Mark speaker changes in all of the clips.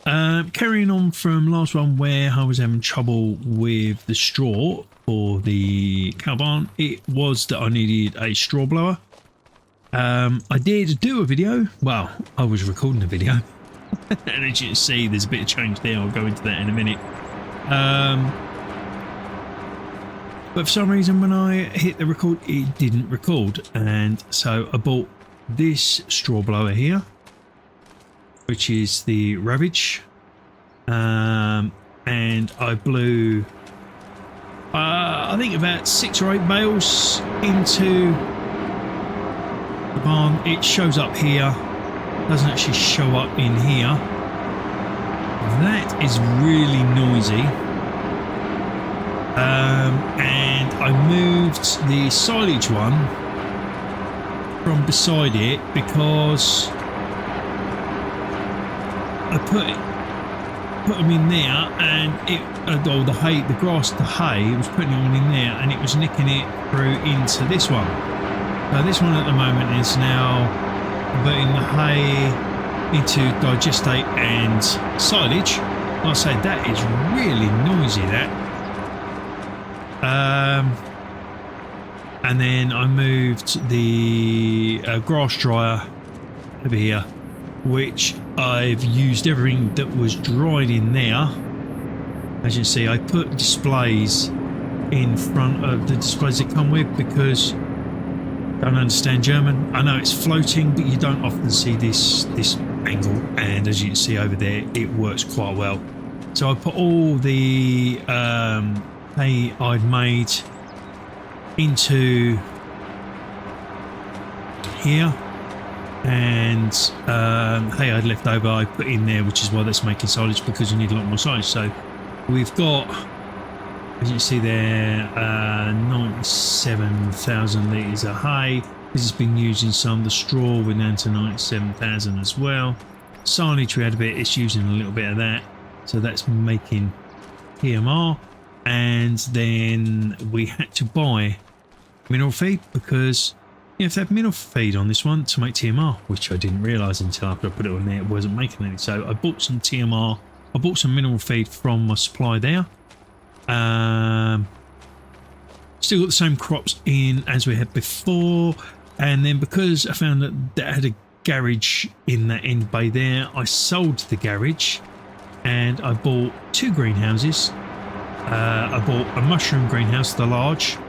Speaker 1: Carrying on from last one where I was having trouble with the straw for the cow barn, it was that I needed a straw blower. I did do a video. Well, I was recording a video. And as you can see, there's a bit of change there. I'll go into that in a minute. But for some reason, when I hit the record, it didn't record. And so I bought this straw blower here, which is the Ravage. And I blew, I think about 6 or 8 bales into the barn. It shows up here, doesn't actually show up in here. That is really noisy. And I moved the silage one from beside it because I put them in there, and it, or the hay, the grass, the hay, it was putting it all in there, and it was nicking it through into this one. So this one at the moment is now converting the hay into digestate and silage. Like I say, that is really noisy, that. And then I moved the grass dryer over here, which I've used everything that was dried in there. As you can see, I put displays in front of the displays that come with because I don't understand German. I know it's floating, but you don't often see this angle, and as you can see over there, it works quite well. So I put all the hay I'd made into here, and hay I'd left over I put in there, which is why that's making silage, because you need a lot more silage. So we've got, as you see there, 97,000 litres of hay. This has been using some. The straw we're down to 97,000 as well. Silage we had a bit, it's using a little bit of that, so that's making TMR. And then we had to buy mineral feed because you have to have mineral feed on this one to make TMR, which I didn't realise until after I put it on there, it wasn't making any. So I bought some TMR, I bought some mineral feed from my supply there. Still got the same crops in as we had before, and then because I found that had a garage in that end bay there, I sold the garage and I bought 2 greenhouses. I bought a mushroom greenhouse, the large,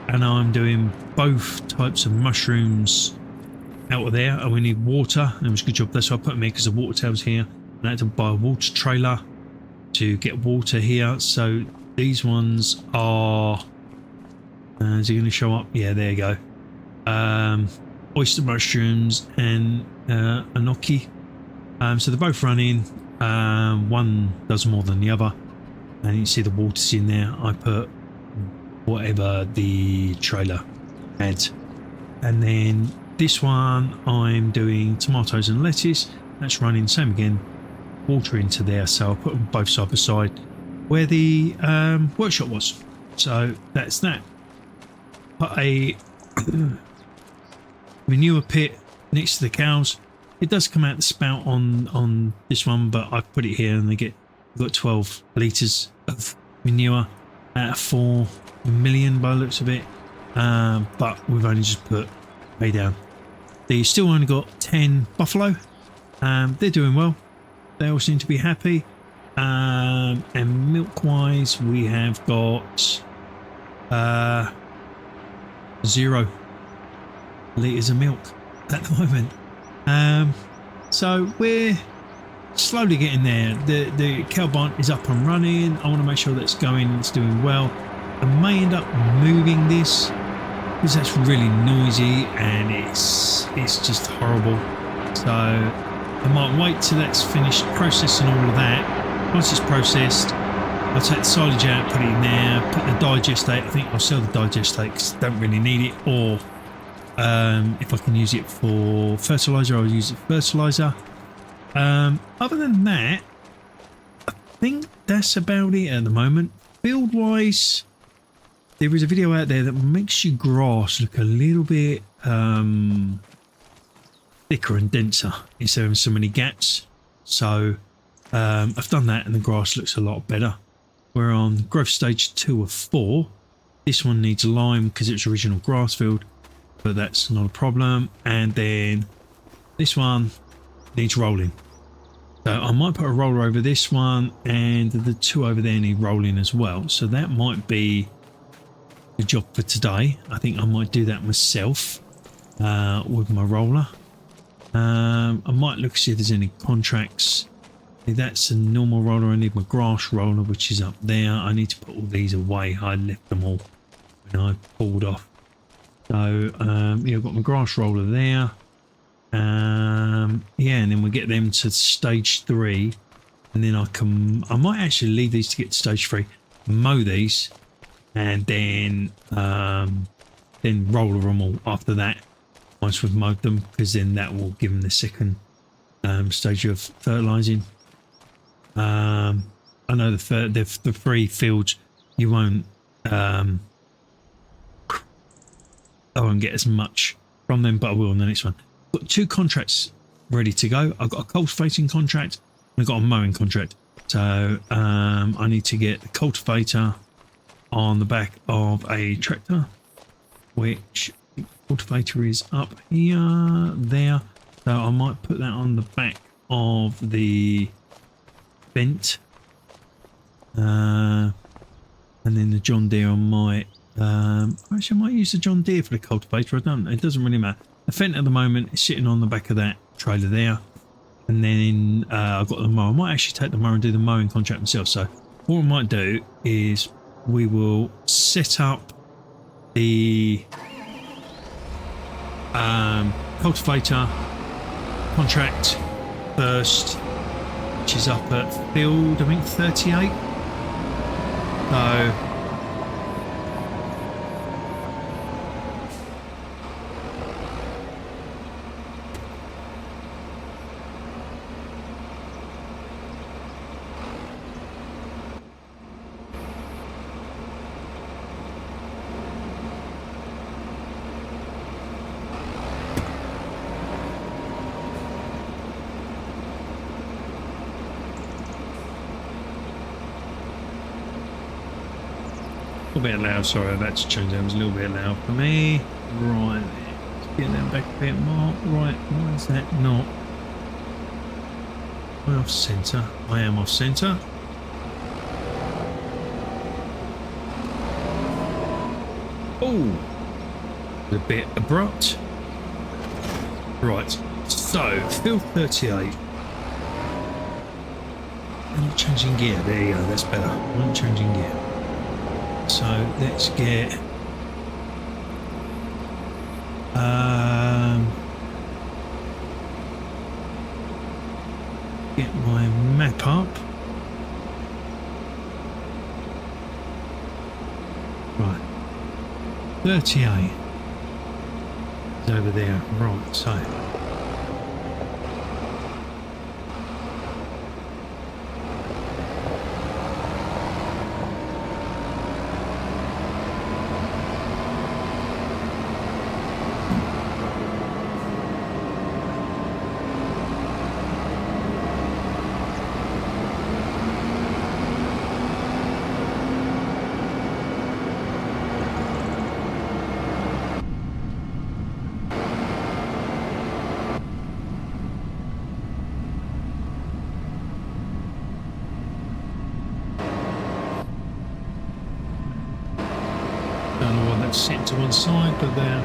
Speaker 1: and I'm doing both types of mushrooms out of there, and we need water, and it was a good job. That's why I put them here, because the water tower's here, and I had to buy a water trailer to get water here. So these ones are, is it going to show up? Yeah, there you go. Oyster mushrooms and enoki. So they're both running. One does more than the other. And you can see the water's in there. I put whatever the trailer had. And then this one I'm doing tomatoes and lettuce. That's running, same again, water into there. So I'll put them both side by side where the workshop was. So that's that. Put a manure pit next to the cows. It does come out the spout on this one, but I've put it here and we've got 12 litres of manure out of 4 million by the looks of it, but we've only just put way down. They still only got 10 buffalo. They're doing well, they all seem to be happy, and milk wise we have got 0 litres of milk at the moment. So we're slowly getting there. The cow barn is up and running. I want to make sure that's going, it's doing well. I may end up moving this because that's really noisy and it's just horrible. So I might wait till that's finished processing all of that. Once it's processed, I'll take the silage out, put it in there, put the digestate. I think I'll sell the digestate because I don't really need it, or if I can use it for fertilizer, I'll use it for fertilizer. Other than that, I think that's about it at the moment. Build wise, there is a video out there that makes your grass look a little bit thicker and denser instead of so many gaps. So I've done that and the grass looks a lot better. We're on growth stage 2 of 4. This one needs lime because it's original grass field, but that's not a problem. And then this one needs rolling. So I might put a roller over this one, and the 2 over there need rolling as well. So that might be the job for today. I think I might do that myself with my roller. I might look see if there's any contracts. That's a normal roller. I need my grass roller, which is up there. I need to put all these away. I left them all when I pulled off. So yeah, I've got my grass roller there. Yeah, and then we get them to stage 3, and then I might actually leave these to get to stage 3, mow these, and then roller them all after that once we've mowed them, because then that will give them the second stage of fertilizing. I know the 3 fields you won't I won't get as much from them, but I will on the next one. Got 2 contracts ready to go. I've got a cultivating contract and I've got a mowing contract. So I need to get the cultivator on the back of a tractor, which the cultivator is up here, there. So I might put that on the back of the vent. And then the John Deere I might actually I might use the John Deere for the cultivator. It doesn't really matter. The Fent at the moment is sitting on the back of that trailer there, and then I've got the mower. I might actually take the mower and do the mowing contract myself. So what we might do is we will set up the cultivator contract first, which is up at field, I think 38. So a little bit loud, sorry, I've had to change that. It was a little bit loud for me. Right, let's get that back a bit more. Right, why is that not? Am I off centre? I am off centre. Oh, a bit abrupt. Right, so field 38. I'm changing gear. There you go, that's better. I'm changing gear. So let's get my map up. Right, 38 is over there. Right, so don't know why that's set to one side, but there.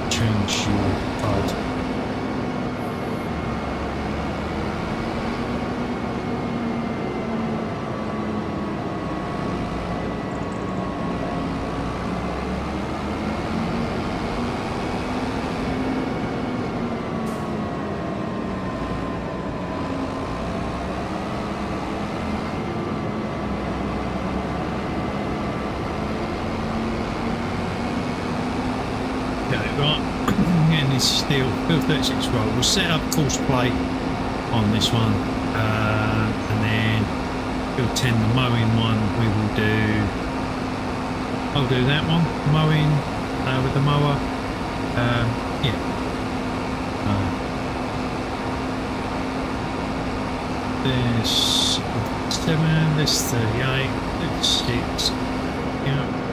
Speaker 1: Change your card. Right, getting this steel field 36 roll. We'll set up course plate on this one, and then field 10, the mowing one, we will do. I'll do that one, mowing with the mower. Yeah. There's 7, there's 38, 36. Yeah.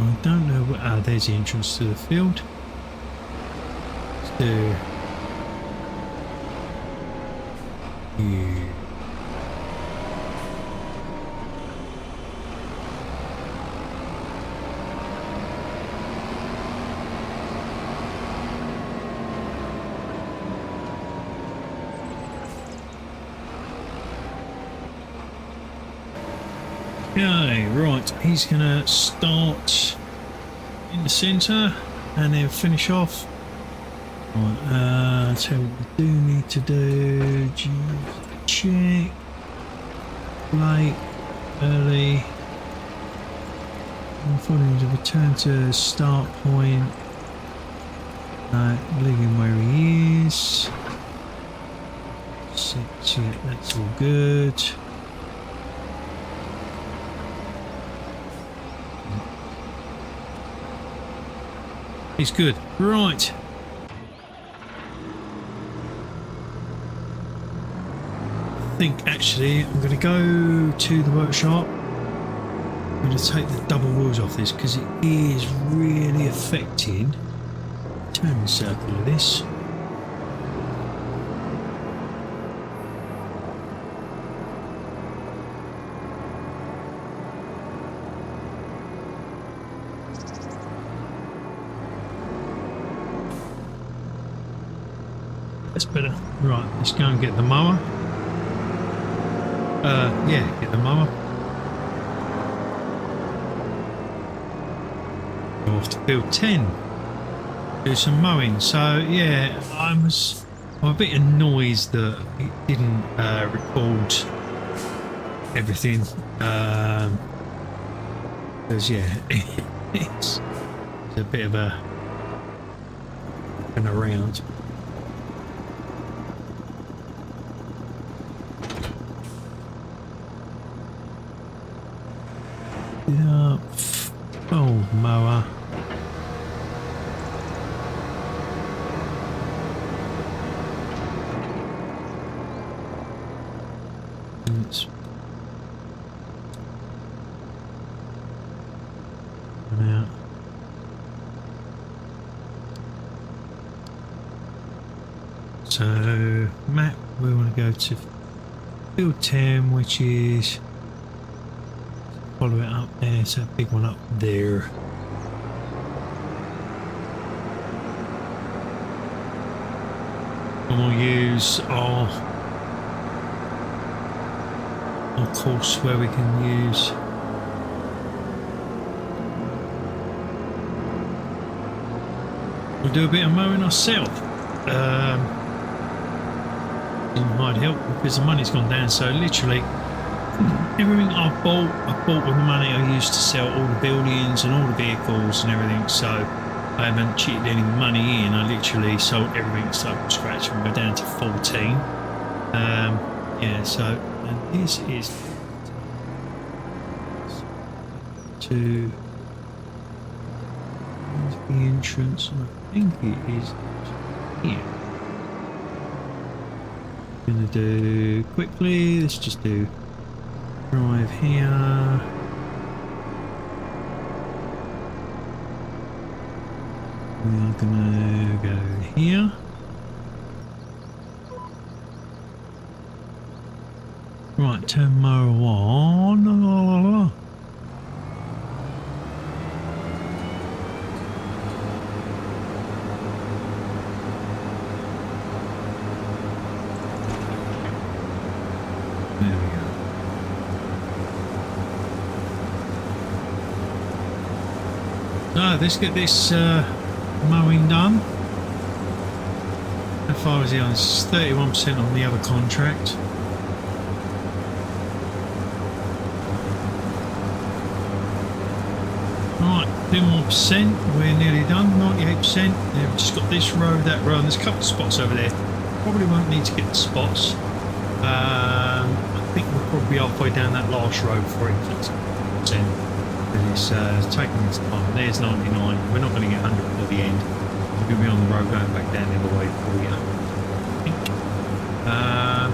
Speaker 1: I don't know what. There's the entrance to the field. Let's do. Okay, right, he's gonna start in the centre and then finish off. Right, so what we do need to do, check, late, early, following to return to start point, leaving where he is, 6, yeah, that's all good. He's good. Right. I think actually I'm going to go to the workshop. I'm going to take the double wheels off this because it is really affecting the turning circle of this. That's better. Right, let's go and get the mower. Yeah, get the mower. Go off to field 10. Do some mowing. So yeah, I'm a bit annoyed that it didn't record everything. Because yeah, it's a bit of a around. Oh, mower. Let's come out. So, map, we want to go to field 10, which is. Follow it up there, so big one up there. And we'll use our course where we can use we'll do a bit of mowing ourselves. It might help because the money's gone down, so literally everything I bought with the money I used to sell all the buildings and all the vehicles and everything, so I haven't cheated any money in. I literally sold everything, started from scratch, and we're down to 14. Yeah, so and this is to the entrance, and I think it is here. Gonna do quickly, let's just do drive here. We're gonna go here. Right, turn mower on. La, la, la, la. There we go. So let's get this mowing done. How far is he on? It's 31% on the other contract. Right, 2 more percent. We're nearly done. 98%. Yeah, we've just got this row, that row, and there's a couple of spots over there. Probably won't need to get the spots. I think we'll probably be halfway down that last row before it kicks 100%. It's taking its time. There's 99. We're not going to get 100 before the end. We're going to be on the road going back down the other way before we get 100, I think.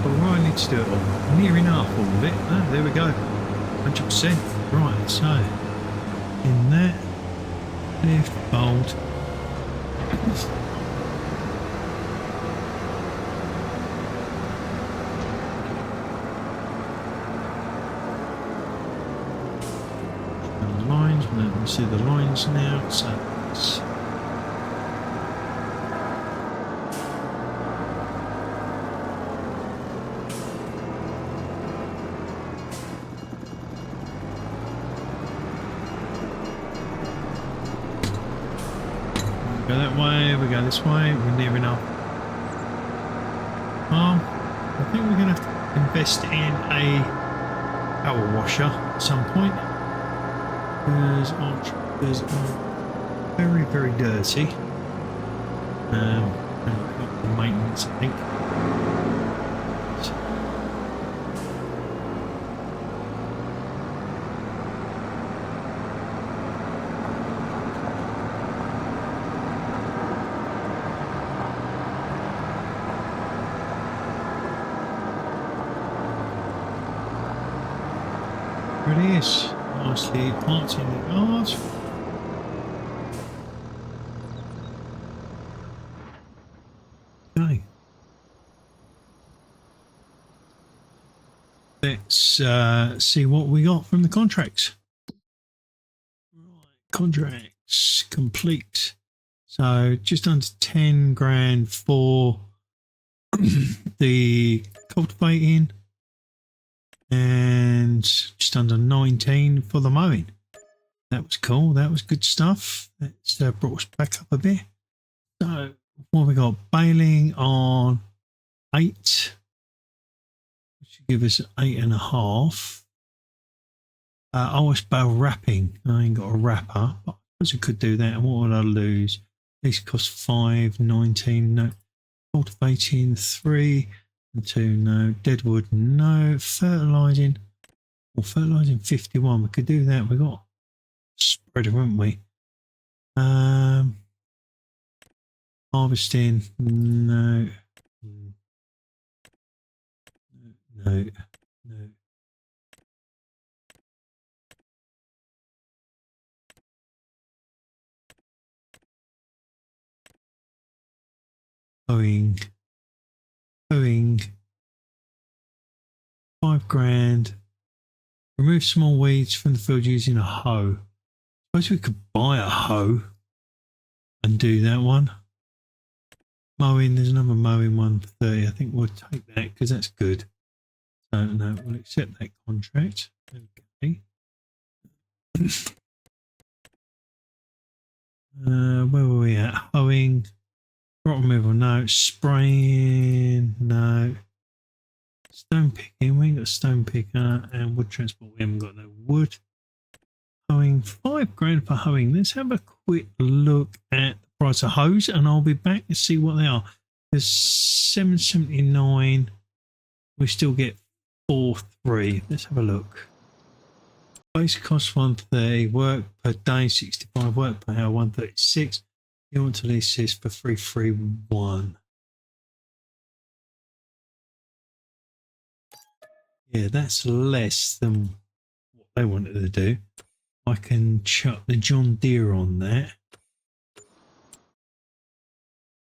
Speaker 1: But we might need to do it all. Near enough, all of it. Oh, there we go. 100%. Right, so in that, lift, bolt. Lines, we can see the lines now, so it's go that way, we go this way, we're near enough. I think we're going to have to invest in a power washer at some point. Because our tractors are very, very dirty. The maintenance, I think. There it is. Nicely parked in the yard. Okay. Let's see what we got from the contracts. Right, contracts complete. So just under 10 grand for the cultivating and just under 19 for the mowing. That was cool. That was good stuff. That's brought us back up a bit. So what have we got? Baling on 8, which should give us 8.5. It's bale wrapping. I ain't got a wrapper, but I suppose I could do that. And what would I lose? These cost 5, 19. No. Cultivating 3 and 2. No. Deadwood. No. Fertilizing. Well, fertilizing 51. We could do that. We got spreader, haven't we? Harvesting. No. No. No. Hoeing. 5 grand. Remove small weeds from the field using a hoe. Suppose we could buy a hoe and do that one. Mowing, there's another mowing one for 30. I think we'll take that because that's good. So no, we'll accept that contract. Okay. Where were we at? Hoeing. Rock removal, no. Spraying, no. Stone picking, we ain't got a stone picker. And wood transport, we haven't got no wood. Hoeing, 5 grand for hoeing. Let's have a quick look at the price of hoes and I'll be back to see what they are. There's 7.79. We still get 4.3. Let's have a look. Base cost 130. Work per day 65. Work per hour 136. You want to lease this for 331. Yeah, that's less than what they wanted to do. I can chuck the John Deere on that.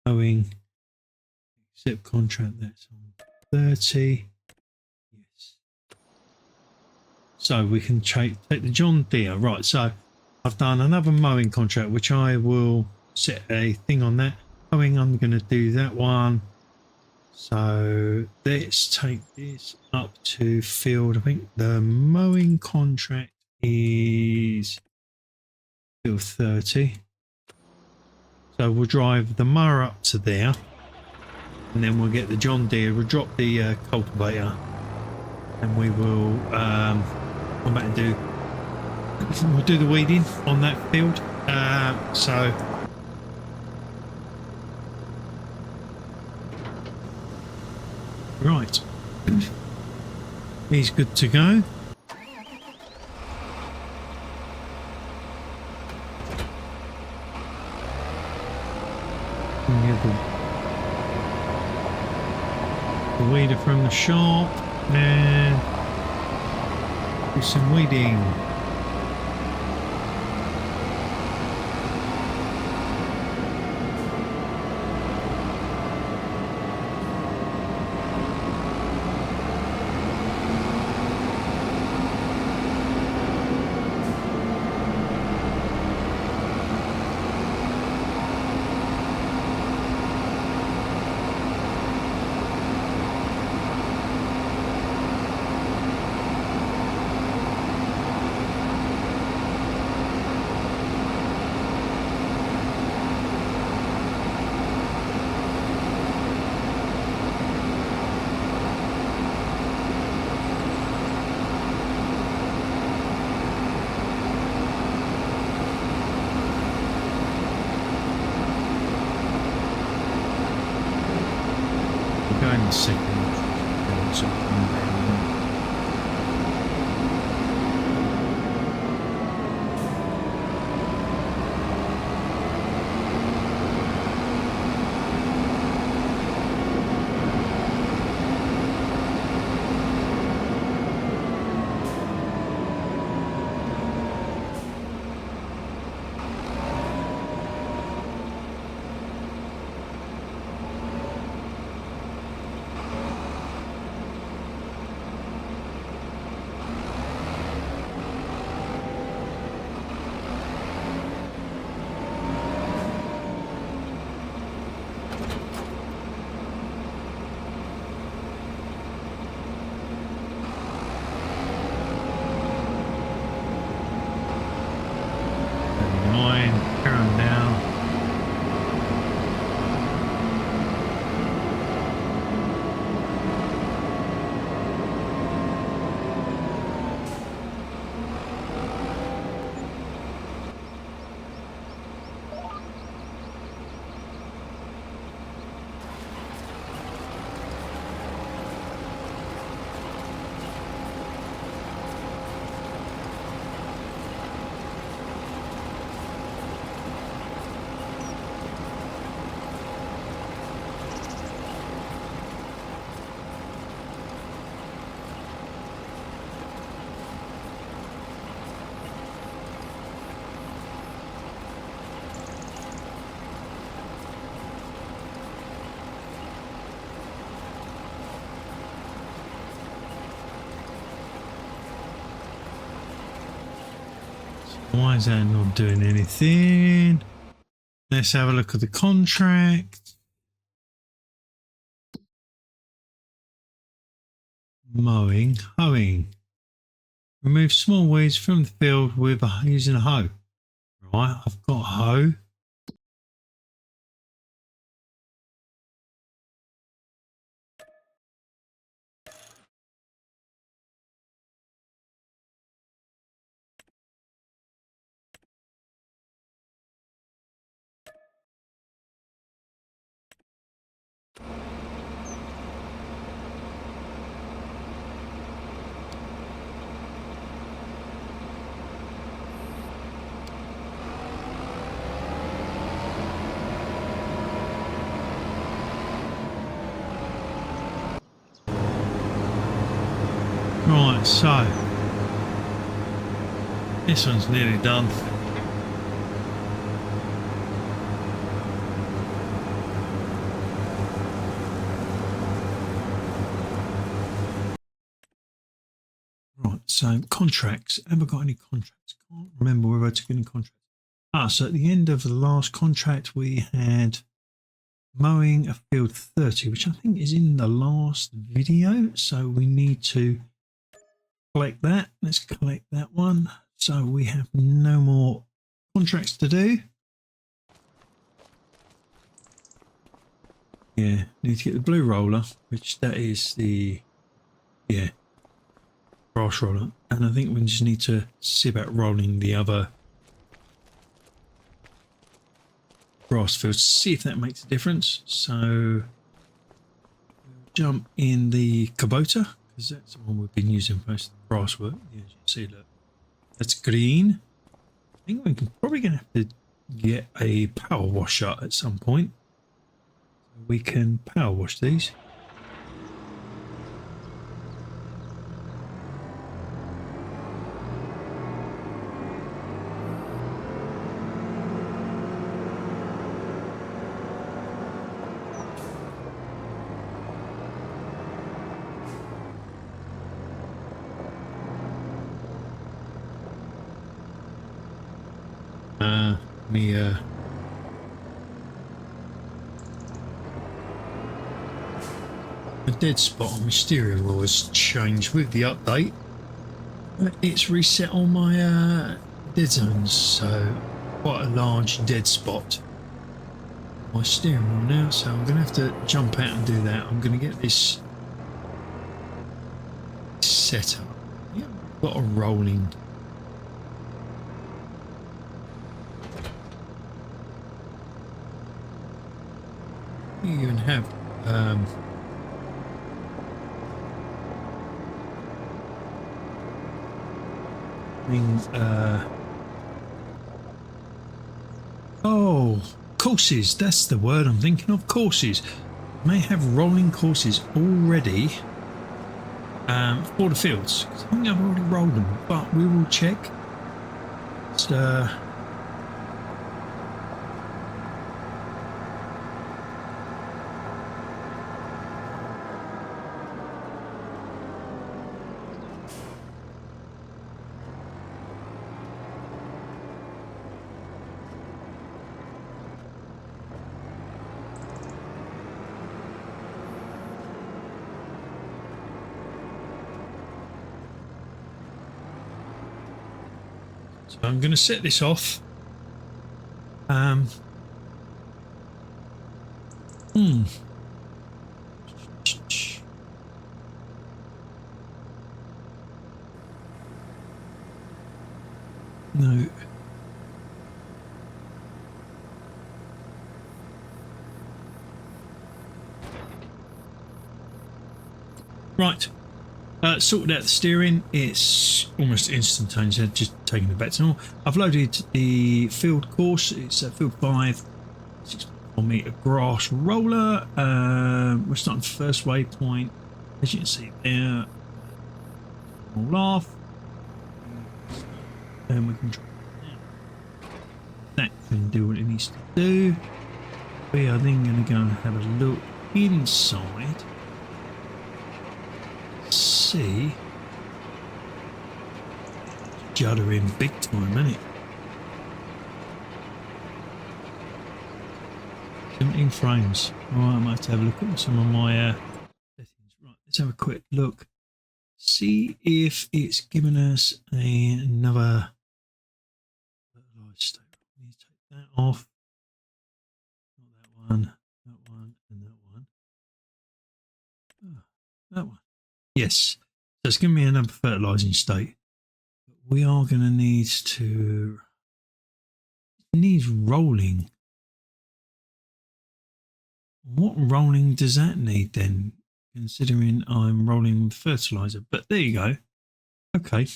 Speaker 1: Owing accept contract, that's on 30. Yes. So we can take the John Deere. Right, so I've done another mowing contract, which I will set a thing on that. Mowing, I'm going to do that one. So let's take this up to field. I think the mowing contract is field 30. So we'll drive the mower up to there, and then we'll get the John Deere. We'll drop the cultivator, and we will come back and we'll do the weeding on that field. So right, he's good to go. The weeder from the shop and do some weeding. Going in a second. Why is that not doing anything? Let's have a look at the contract. Mowing, hoeing. Remove small weeds from the field with using a hoe. Right, I've got a hoe. Right, so this one's nearly done. Right, so contracts. Have I got any contracts? Can't remember whether I took any contracts. So at the end of the last contract, we had mowing a field 30, which I think is in the last video. So we need to collect that. Let's collect that one. So we have no more contracts to do. Yeah, need to get the blue roller, which that is the, yeah, grass roller. And I think we just need to see about rolling the other grass fields, see if that makes a difference. So we'll jump in the Kubota, because that's the one we've been using for most of the grass work. Yeah, as you can see, look, that's green. I think we're probably going to have to get a power washer at some point. So we can power wash these. The dead spot on my steering wheel has changed with the update. It's reset all my dead zones, so quite a large dead spot on my steering wheel now, so I'm going to have to jump out and do that. I'm going to get this set up. Yeah, got a rolling. You even have oh, courses, that's the word I'm thinking of. Courses may have rolling courses already for the fields. I think I've already rolled them, but we will check. So I'm going to set this off. No. Right. Sorted out the steering. It's almost instantaneous. Just taking the bets. I've loaded the field course. It's field 5, 6.4 metre grass roller. We're starting first waypoint. As you can see there, all off. And we can try that can do what it needs to do. We are then going to go and have a look inside. See, juddering big time, isn't it? 17 frames. Right, I might have to have a look at some of my settings. Right, let's have a quick look. See if it's given us another fertilizer state. We need to take that off. Not that one, and that one. Oh, that one. Yes, so it's giving me another fertilizing state. But we are going to need to. It needs rolling. What rolling does that need then? Considering I'm rolling with fertilizer. But there you go. Okay.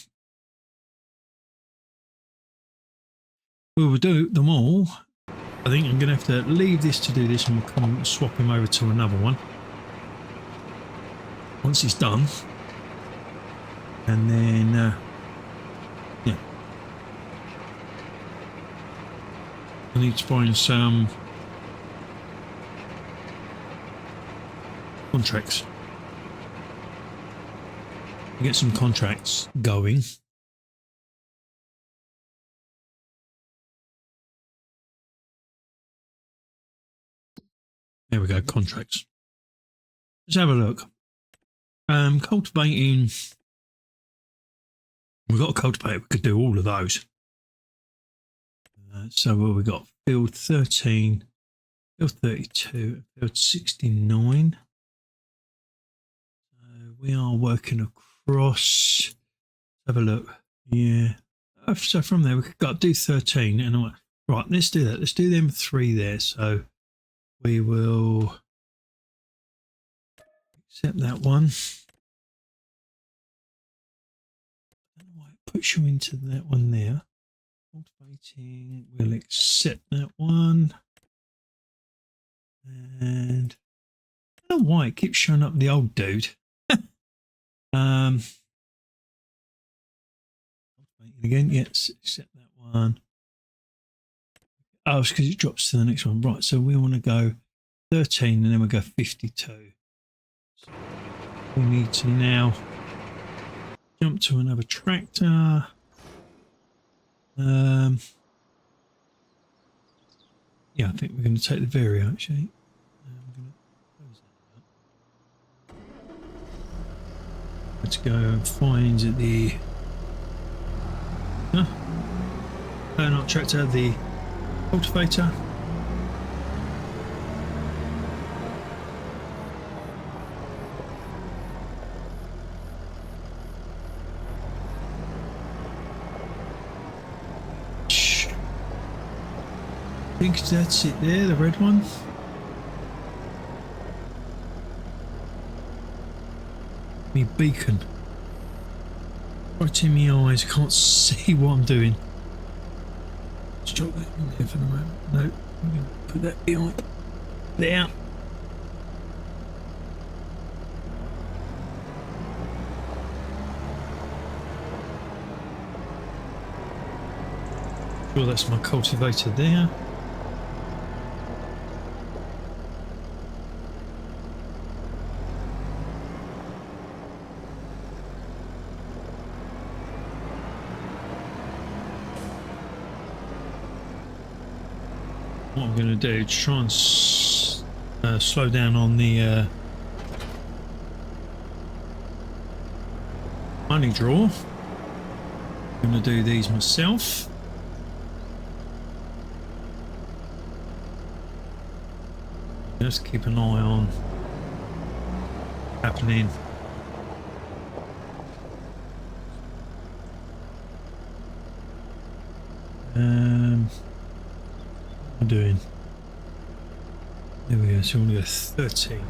Speaker 1: We will do them all. I think I'm going to have to leave this to do this and we'll come swap him over to another one. Once it's done. And then, yeah. I need to find some contracts. Get some contracts going. There we go, contracts. Let's have a look. Cultivating. We've got a cultivator, we could do all of those. So what we got? Field 13, field 32, field 69. We are working across. Have a look. Yeah. So from there we could go up, do 13, and right. Let's do that. Let's do them 3 there. So we will accept that one. I don't know why it puts you into that one there. Cultivating. We'll accept that one. And I don't know why it keeps showing up the old dude. Again, yes, accept that one. Oh, it's because it drops to the next one. Right, so we want to go 13 and then we'll go 52. So we need to now jump to another tractor. Yeah, I think we're going to take the Vario actually. I'm going to close that up. Let's go and find the not tractor, the cultivator. I think that's it there, the red one. Me beacon. Right in my eyes, can't see what I'm doing. Let's drop that in there for the moment. No, I'm going to put that behind there. Sure, that's my cultivator there. What I'm going to do is try and slow down on the money draw. I'm going to do these myself. Just keep an eye on what's happening. What am I doing? There we go. So I'm going to go 13.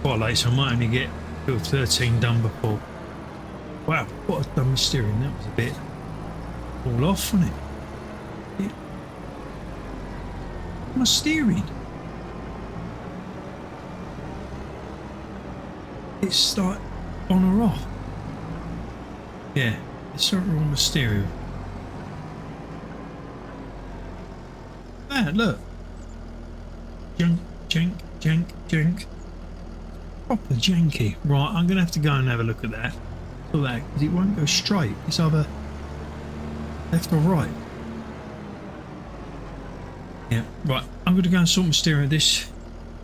Speaker 1: Quite late, so I might only get field 13 done before. Wow, what I've done with steering, that was a bit all off, wasn't it? Yeah. My steering. It's like on or off. Yeah, it's sort of on the stereo. Ah, look. Jank, jank, jank, jank. Proper janky. Right, I'm going to have to go and have a look at that. Look at that, because it won't go straight. It's either left or right. Yeah, right. I'm going to go and sort my steering. This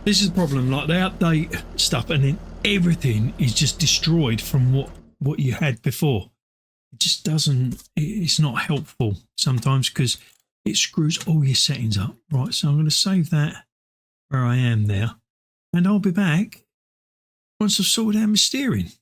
Speaker 1: is the problem. Like, they update stuff and then everything is just destroyed from what you had before. It just doesn't, it's not helpful sometimes because it screws all your settings up. Right, so I'm going to save that where I am there, and I'll be back once I've sorted out my steering.